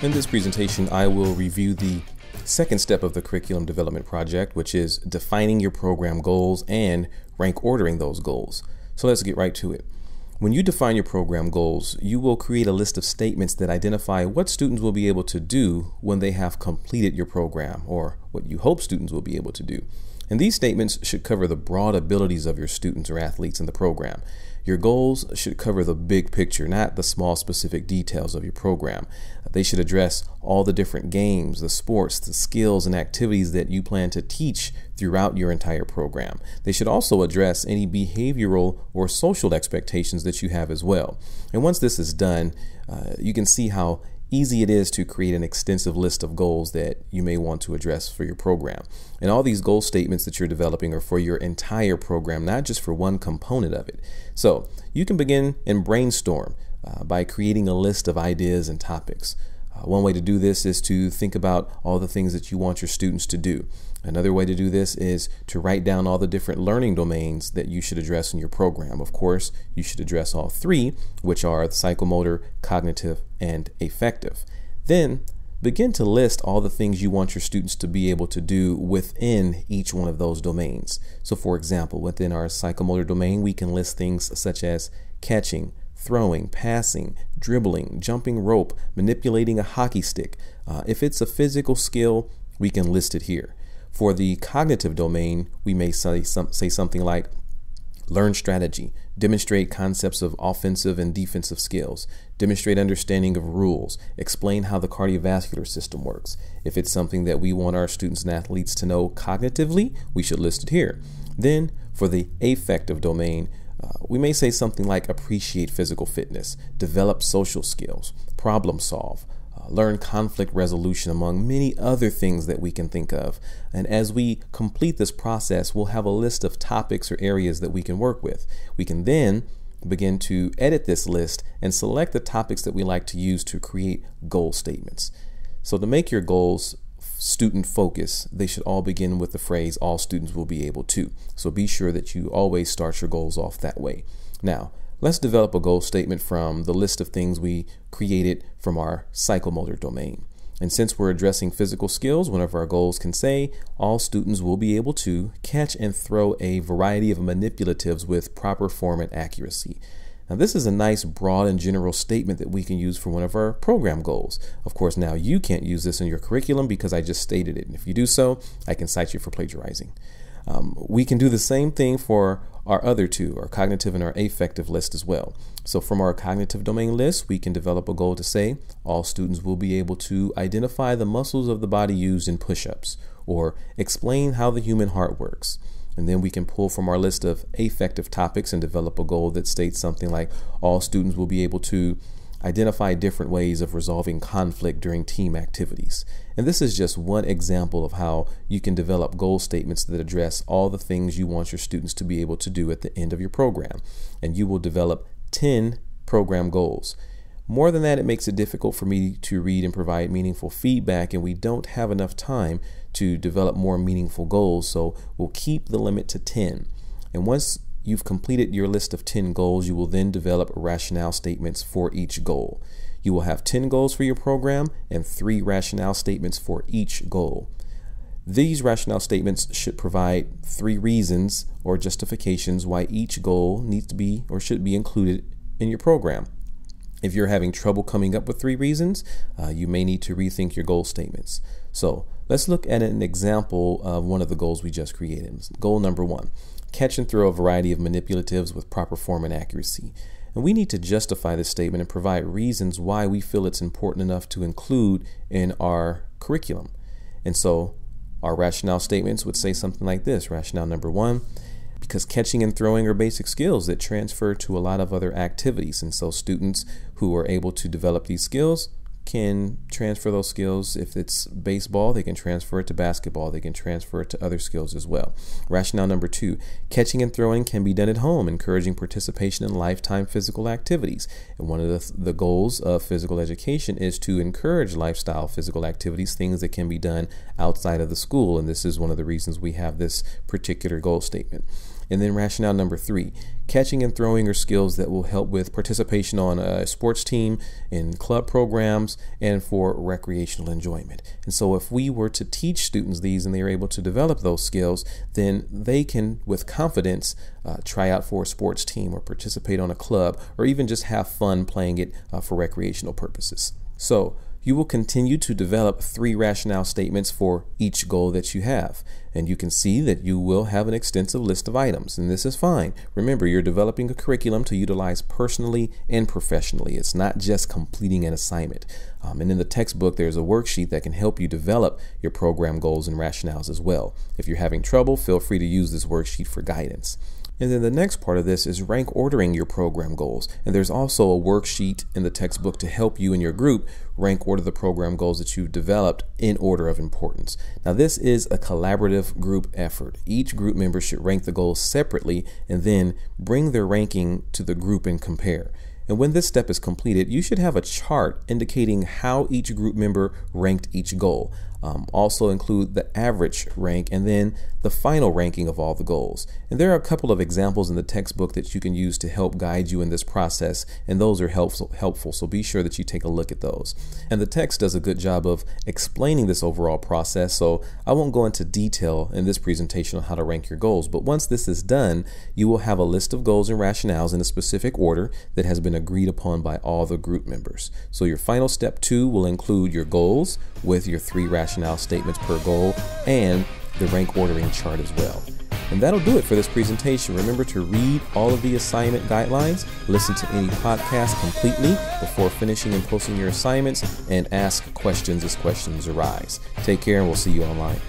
In this presentation, I will review the second step of the curriculum development project, which is defining your program goals and rank ordering those goals. So let's get right to it. When you define your program goals, you will create a list of statements that identify what students will be able to do when they have completed your program, or what you hope students will be able to do. And these statements should cover the broad abilities of your students or athletes in the program. Your goals should cover the big picture, not the small specific details of your program. They should address all the different games, the sports, the skills, and activities that you plan to teach throughout your entire program. They should also address any behavioral or social expectations that you have as well. And once this is done, you can see how easy it is to create an extensive list of goals that you may want to address for your program. And all these goal statements that you're developing are for your entire program, not just for one component of it. So you can begin and brainstorm by creating a list of ideas and topics. One way to do this is to think about all the things that you want your students to do. Another way to do this is to write down all the different learning domains that you should address in your program. Of course, you should address all three, which are psychomotor, cognitive, and affective. Then begin to list all the things you want your students to be able to do within each one of those domains. So for example, within our psychomotor domain, we can list things such as catching, throwing, passing, dribbling, jumping rope, manipulating a hockey stick. If it's a physical skill, we can list it here. For the cognitive domain, we may say something like learn strategy, demonstrate concepts of offensive and defensive skills, demonstrate understanding of rules, explain how the cardiovascular system works. If it's something that we want our students and athletes to know cognitively, we should list it here. Then for the affective domain, we may say something like appreciate physical fitness, develop social skills, problem solve, learn conflict resolution, among many other things that we can think of. And as we complete this process, we'll have a list of topics or areas that we can work with. We can then begin to edit this list and select the topics that we like to use to create goal statements. So to make your goals student focus, they should all begin with the phrase all students will be able to. So be sure that you always start your goals off that way. Now, let's develop a goal statement from the list of things we created from our psychomotor domain. And since we're addressing physical skills, one of our goals can say all students will be able to catch and throw a variety of manipulatives with proper form and accuracy. Now, this is a nice, broad and general statement that we can use for one of our program goals. Of course, now you can't use this in your curriculum because I just stated it. And if you do so, I can cite you for plagiarizing. We can do the same thing for our other two, our cognitive and our affective list as well. So from our cognitive domain list, we can develop a goal to say all students will be able to identify the muscles of the body used in push-ups, or explain how the human heart works. And then we can pull from our list of affective topics and develop a goal that states something like all students will be able to identify different ways of resolving conflict during team activities. And this is just one example of how you can develop goal statements that address all the things you want your students to be able to do at the end of your program. And you will develop 10 program goals. More than that, it makes it difficult for me to read and provide meaningful feedback, and we don't have enough time to develop more meaningful goals, so we'll keep the limit to 10. And once you've completed your list of 10 goals, you will then develop rationale statements for each goal. You will have 10 goals for your program and 3 rationale statements for each goal. These rationale statements should provide 3 reasons or justifications why each goal needs to be or should be included in your program. If you're having trouble coming up with 3 reasons, you may need to rethink your goal statements. So let's look at an example of one of the goals we just created. Goal number 1, catch and throw a variety of manipulatives with proper form and accuracy. And we need to justify this statement and provide reasons why we feel it's important enough to include in our curriculum. And so our rationale statements would say something like this. Rationale number 1, because catching and throwing are basic skills that transfer to a lot of other activities. And so students who are able to develop these skills can transfer those skills. If it's baseball, they can transfer it to basketball. They can transfer it to other skills as well. Rationale number 2, catching and throwing can be done at home, encouraging participation in lifetime physical activities. And one of the goals of physical education is to encourage lifestyle physical activities, things that can be done outside of the school. And this is one of the reasons we have this particular goal statement. And then rationale number 3, catching and throwing are skills that will help with participation on a sports team, in club programs, and for recreational enjoyment. And so if we were to teach students these and they are able to develop those skills, then they can, with confidence, try out for a sports team or participate on a club, or even just have fun playing it for recreational purposes. So you will continue to develop 3 rationale statements for each goal that you have. And you can see that you will have an extensive list of items, and this is fine. Remember, you're developing a curriculum to utilize personally and professionally. It's not just completing an assignment. And in the textbook, there's a worksheet that can help you develop your program goals and rationales as well. If you're having trouble, feel free to use this worksheet for guidance. And then the next part of this is rank ordering your program goals. And there's also a worksheet in the textbook to help you and your group rank order the program goals that you've developed in order of importance. Now, this is a collaborative group effort. Each group member should rank the goals separately and then bring their ranking to the group and compare. And when this step is completed, you should have a chart indicating how each group member ranked each goal. Also include the average rank and then the final ranking of all the goals. And there are a couple of examples in the textbook that you can use to help guide you in this process, and those are helpful, so be sure that you take a look at those. And the text does a good job of explaining this overall process, so I won't go into detail in this presentation on how to rank your goals, but once this is done, you will have a list of goals and rationales in a specific order that has been agreed upon by all the group members. So your final step 2 will include your goals with your 3 rationale statements per goal and the rank ordering chart as well. And that'll do it for this presentation. Remember to read all of the assignment guidelines, listen to any podcast completely before finishing and posting your assignments, and ask questions as questions arise. Take care, and we'll see you online.